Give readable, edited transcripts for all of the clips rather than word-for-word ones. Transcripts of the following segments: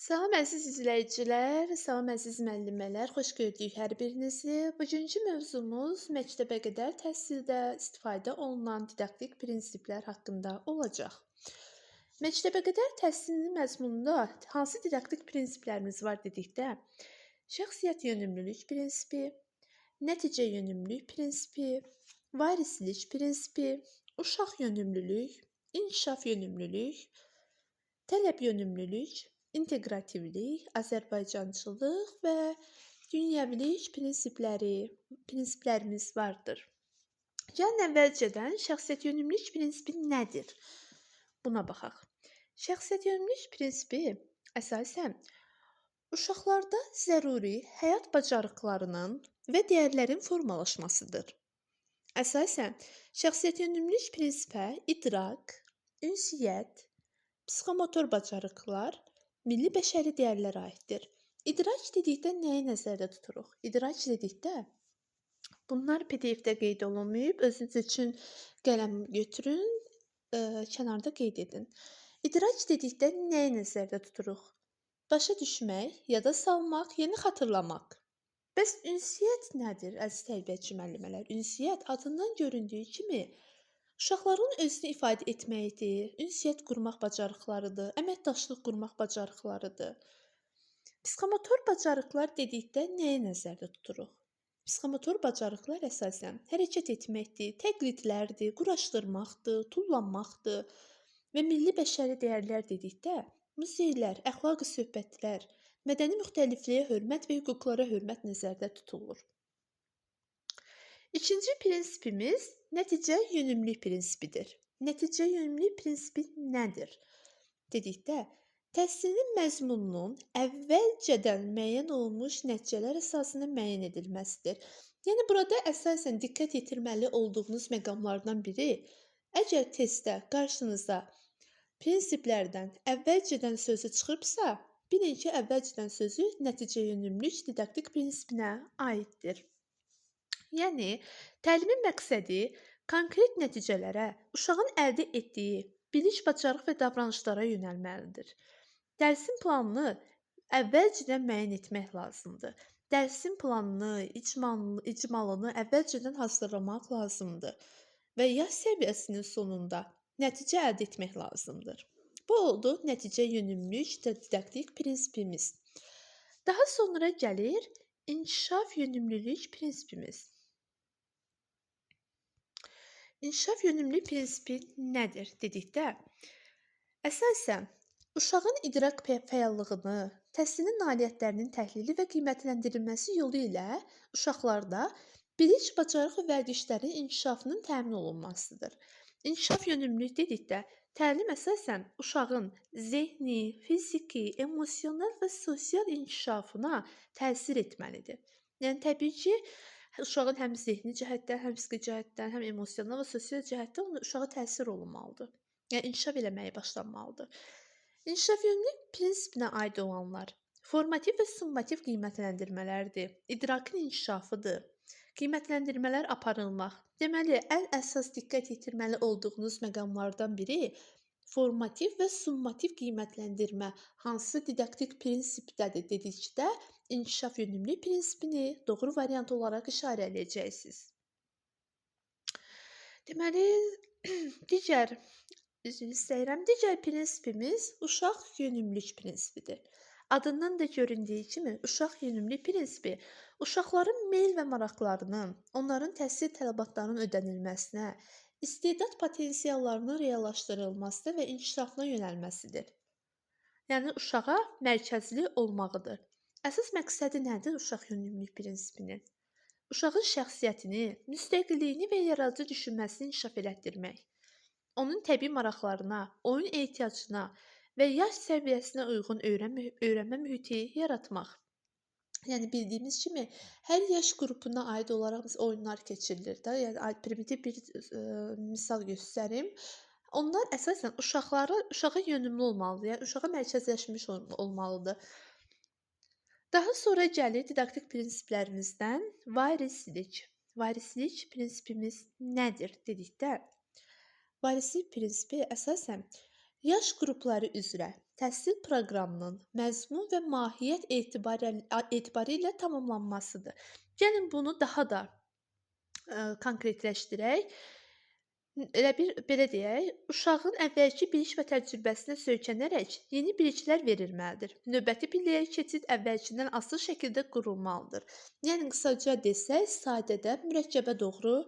Salam əziz izləyicilər, salam əziz müəllimələr, xoş gördük hər birinizi. Bugünkü mövzumuz məktəbəqədər təhsildə istifadə olunan didaktik prinsiplər haqqında olacaq. Məktəbəqədər təhsilin məzmununda hansı didaktik prinsiplərimiz var dedikdə, şəxsiyyət yönümlülük prinsipi, nəticə yönümlülük prinsipi, varislik prinsipi, uşaq yönümlülük, inkişaf yönümlülük, tələb yönümlülük, inteqrativlik, Azərbaycançılıq və dünyəvilik prinsiplərimiz vardır. Gəlin əvvəlcədən şəxsiyyət yönümlülük prinsipi nədir? Buna baxaq. Şəxsiyyət yönümlülük prinsipi əsasən uşaqlarda zəruri həyat bacarıqlarının və dəyərlərin formalaşmasıdır. Əsasən şəxsiyyət yönümlülük prinsipə idrak, ünsiyyət, psixomotor bacarıqlar, milli bəşəri dəyərlər aiddir. İdrak dedikdə nəyi nəzərdə tuturuq? İdrak dedikdə bunlar PDF-də qeyd olunmayıb, özünüz üçün qələm götürün, kənarda qeyd edin. İdrak dedikdə nəyi nəzərdə tuturuq? Başa düşmək, yada salmaq, yeni xatırlamaq. Bəs ünsiyyət nədir, əziz tərbiyəçi müəllimələr? Ünsiyyət adından göründüyü kimi uşaqların özünü ifadə etməyidir, ünsiyyət qurmaq bacarıqlarıdır, əməkdaşlıq qurmaq bacarıqlarıdır. Psixomotor bacarıqlar dedikdə nəyi nəzərdə tuturuq? Psixomotor bacarıqlar əsasən hərəkət etməkdir, təqlidlərdir, quraşdırmaqdır, tullanmaqdır və milli bəşəri dəyərlər dedikdə muzeylər, əxlaqi söhbətlər, mədəni müxtəlifliyə hörmət və hüquqlara hörmət nəzərdə tutulur. İkinci prinsipimiz nəticə yönümlülük prinsipidir. Nəticə yönümlülük prinsipi nədir? Dedikdə, təhsilin məzmununun əvvəlcədən müəyyən olunmuş nəticələr əsasında müəyyən edilməsidir. Yəni, burada əsasən diqqət yetirməli olduğunuz məqamlardan biri, əgər testdə qarşınıza prinsiplərdən əvvəlcədən sözü çıxıbsa, bilin ki, əvvəlcədən sözü nəticə yönümlülük didaktik prinsipinə aiddir. Yəni, təlimin məqsədi konkret nəticələrə, uşağın əldə etdiyi bilik, bacarıq və davranışlara yönəlməlidir. Dərsin planını əvvəlcədən müəyyən etmək lazımdır. Dərsin planını, icmalını əvvəlcədən hazırlamaq lazımdır və yaş səviyyəsinin sonunda nəticə əldə etmək lazımdır. Bu oldu nəticə yönümlülük didaktik prinsipimiz. Daha sonra gəlir inkişaf yönümlülük prinsipimiz. İnkişaf yönümlülük prinsipi nədir dedikdə, əsasən uşağın idrak fəallığını, təhsilin nailiyyətlərinin təhlili və qiymətləndirilməsi yolu ilə uşaqlarda bilik, bacarıq və vərdişlərin inkişafının təmin olunmasıdır. İnkişaf yönümlülük dedikdə, təlim əsasən uşağın zehni, fiziki, emosional və sosial inkişafına təsir etməlidir. Yəni, təbii ki, uşağın həm zehni cəhətdən, həm fiziki cəhətdən, həm emosional və sosial cəhətdən uşağa təsir olunmalıdır. Yəni, inkişaf eləməyə başlanmalıdır. İnkişaf yönümlülük prinsipinə aid olanlar formativ və summativ qiymətləndirmələrdir, idrakın inkişafıdır, qiymətləndirmələr aparılmaq. Deməli, ən əsas diqqət yetirməli olduğunuz məqamlardan biri formativ və summativ qiymətləndirmə hansı didaktik prinsipdədir dedikdə, inkişaf yönümlülük prinsipini doğru variant olaraq işarələyəcəksiniz. Deməli, digər prinsipimiz uşaq yönümlülük prinsipidir. Adından da göründüyü kimi, uşaq yönümlülük prinsipi uşaqların meyl və maraqlarının, onların təhsil tələbatlarının ödənilməsinə, istedad potensiallarının reallaşdırılması və inkişafına yönəlməsidir. Yəni, uşağa mərkəzli olmağıdır. Əsas məqsədi nədir uşaq yönümlülük prinsipinin? Uşağın şəxsiyyətini, müstəqilliyini və yaradıcı düşünməsini inkişaf elətdirmək, onun təbii maraqlarına, oyun ehtiyacına və yaş səviyyəsinə uyğun öyrənmə mühiti yaratmaq. Yəni, bildiyimiz kimi, hər yaş qrupuna aid olaraq oyunlar keçirilir də. Yəni, primitiv bir misal göstərim. Onlar əsasən uşağa yönümlü olmalıdır, yəni uşağa mərkəzləşmiş olmalıdır. Daha sonra gəlir didaktik prinsiplərimizdən varislik. Varislik prinsipimiz nədir dedikdə, varislik prinsipi əsasən yaş qrupları üzrə təhsil proqramının məzmun və mahiyyət etibarı ilə tamamlanmasıdır. Gəlin bunu daha da konkretləşdirək. Belə deyək, uşağın əvvəlki bilik və təcrübəsinə söykənərək yeni biliklər verilməlidir. Növbəti biliyə keçid əvvəlkindən asılı şəkildə qurulmalıdır. Yəni qısaca desək, sadədən mürəkkəbə doğru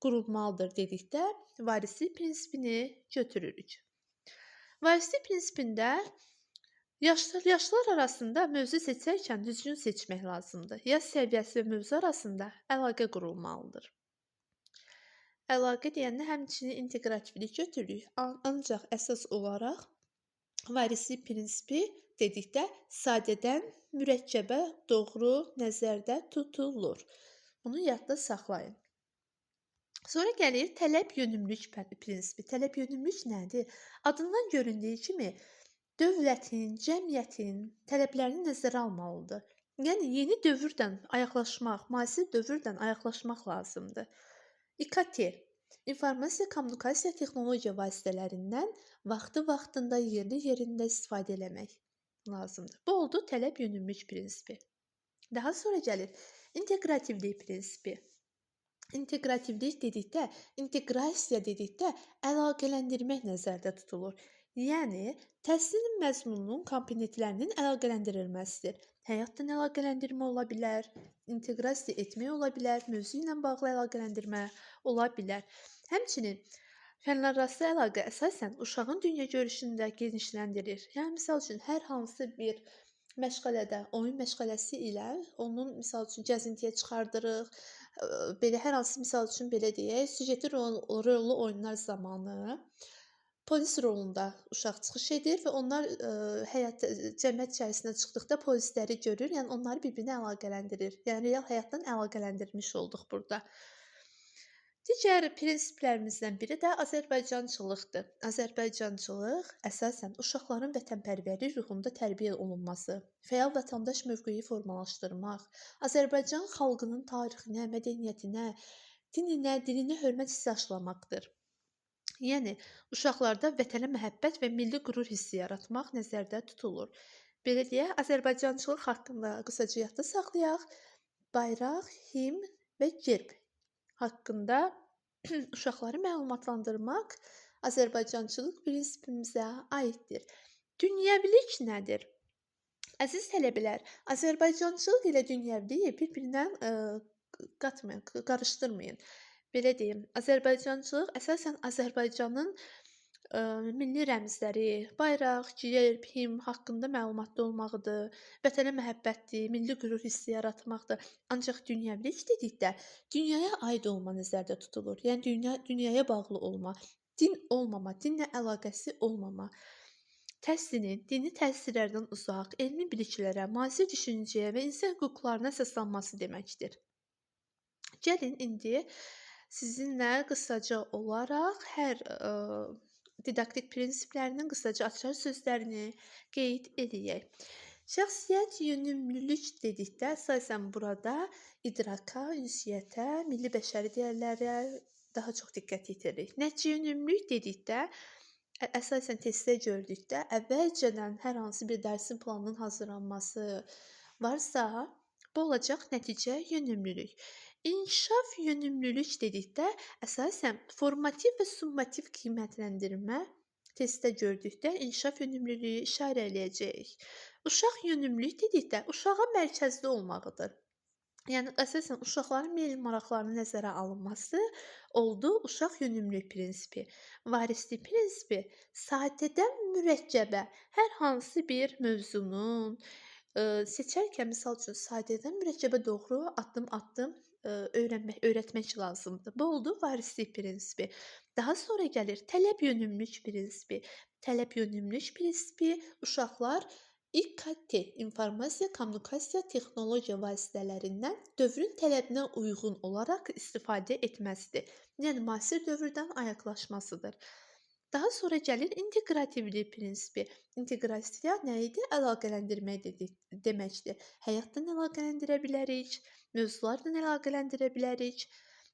qurulmalıdır dedikdə varislik prinsipini götürürük. Varislik prinsipində yaşlar arasında mövzu seçərkən düzgün seçmək lazımdır. Yaş səviyyəsi və mövzu arasında əlaqə qurulmalıdır. Əlaqə deyəndə həmçinin inteqrativlik götürürük. Ancaq əsas olaraq varislik prinsipi dedikdə sadədən mürəkkəbə doğru nəzərdə tutulur. Bunu yadda saxlayın. Sonra gəlir tələb yönümlülük prinsipi. Tələb yönümlülük nədir? Adından göründüyü kimi dövlətin, cəmiyyətin tələblərini nəzərə almalıdır. Yəni yeni dövrdən ayaqlaşmaq, müasir dövrdən ayaqlaşmaq lazımdır. İKT, informasiya kommunikasiya texnologiya vasitələrindən vaxtında, yerində istifadə etmək lazımdır. Bu oldu tələb yönümlülük prinsipi. Daha sonra gəlir inteqrativlik prinsipi. İnteqrativlik dedikdə, inteqrasiya dedikdə əlaqələndirmək nəzərdə tutulur. Yəni, təhsilin məzmununun komponentlərinin əlaqələndirilməsidir. Həyatla əlaqələndirmə ola bilər, inteqrasiya etmək ola bilər, mövzu ilə bağlı əlaqələndirmə ola bilər. Həmçinin fənlərarası əlaqə əsasən uşağın dünyagörüşünü də genişləndirir. Yəni, misal üçün, hər hansı bir məşğələdə, oyun məşğələsi ilə onun, misal üçün, gəzintiyə çıxardırıq. Hər hansı, misal üçün, belə deyək, süjeti rollu oyunlar zamanı polis rolunda uşaq çıxış edir və onlar cəmiyyət içərisinə çıxdıqda polisləri görür, yəni onları bir-birinə əlaqələndirir. Yəni real həyatdan əlaqələndirmiş olduq burada. Digər prinsiplərimizdən biri də Azərbaycançılıqdır. Azərbaycançılıq əsasən uşaqların vətənpərvərlik ruhunda tərbiyə olunması, fəal vətəndaş mövqeyi formalaşdırmaq, Azərbaycan xalqının tarixinə, mədəniyyətinə, dilinə hörmət hissi aşılamaqdır. Yəni, uşaqlarda vətənə məhəbbət və milli qürur hissi yaratmaq nəzərdə tutulur. Belə deyək, Azərbaycançılıq haqqında qısaca yadda saxlayaq. Bayraq, himn və gerb haqqında uşaqları məlumatlandırmaq Azərbaycançılıq prinsipimizə aiddir. Dünyəvilik nədir? Əziz tələbələr, Azərbaycançılıq ilə dünyəviliyi bir-birindən qatmayın, qarışdırmayın. Belə deyim, Azərbaycançılıq əsasən Azərbaycanın milli rəmzləri, bayraq, gerb, himn haqqında məlumatlı olmağıdır, vətənə məhəbbətdir, milli qürur hissi yaratmaqdır. Ancaq dünyəvilik dedikdə dünyaya aid olma nəzərdə tutulur. Yəni dünyaya bağlı olma, din olmama, dinlə əlaqəsi olmama. Təhsilin dini təsirlərdən uzaq, elmi biliklərə, müasir düşüncəyə və insan hüquqlarına əsaslanması deməkdir. Gəlin indi sizinlə qısaca olaraq hər didaktik prinsiplərinin qısaca açar sözlərini qeyd edək. Şəxsiyyət yönümlülük dedikdə əsasən burada idraka, ünsiyyətə, milli bəşəri dəyərlərə daha çox diqqət yetiririk. Nəticə yönümlülük dedikdə əsasən testdə gördükdə əvvəlcədən hər hansı bir dərsin planının hazırlanması varsa, bu olacaq nəticə yönümlülük. İnkişaf yönümlülük dedikdə əsasən formativ və summativ qiymətləndirmə testdə gördükdə inkişaf yönümlülüyü işarə eləyəcəyik. Uşaq yönümlülük dedikdə uşağın mərkəzdə olmağıdır. Yəni əsasən uşaqların meyl maraqlarının nəzərə alınması oldu uşaq yönümlülük prinsipi. Varislik prinsipi sadədən mürəkkəbə hər hansı bir mövzunun seçərkən misal üçün sadədən mürəkkəbə doğru addım-addım öyrətmək lazımdır. Bu oldu varislik prinsipi. Daha sonra gəlir tələb yönümlülük prinsipi. Tələb yönümlülük prinsipi uşaqlar İKT, informasiya kommunikasiya texnologiya vasitələrindən dövrün tələbinə uyğun olaraq istifadə etməsidir. Yəni müasir dövrdən ayaqlaşmasıdır. Daha sonra gəlir inteqrativlik prinsipi. İnteqrasiya nə idi? Əlaqələndirmək deməkdir. Həyatdan əlaqələndirə bilərik, mövzularla əlaqələndirə bilərik.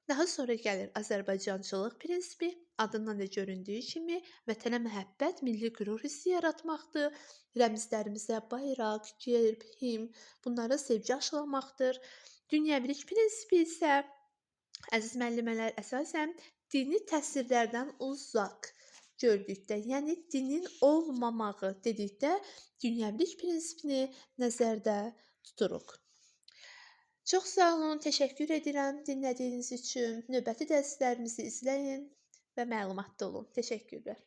Daha sonra gəlir Azərbaycançılıq prinsipi. adından da göründüyü kimi, vətənə məhəbbət milli qürur hissi yaratmaqdır. Rəmzlərimizə bayraq, gerb, himn bunlara sevgi aşılamaqdır. Dünyəvilik prinsipi isə əziz müəllimələr, əsasən dini təsirlərdən uzaq gördükdə, yəni dinin olmamağı dedikdə dünyəvilik prinsipini nəzərdə tuturuq. Çox sağ olun, təşəkkür edirəm dinlədiyiniz üçün. Növbəti dərslərimizi izləyin və məlumatlı olun. Təşəkkürlər.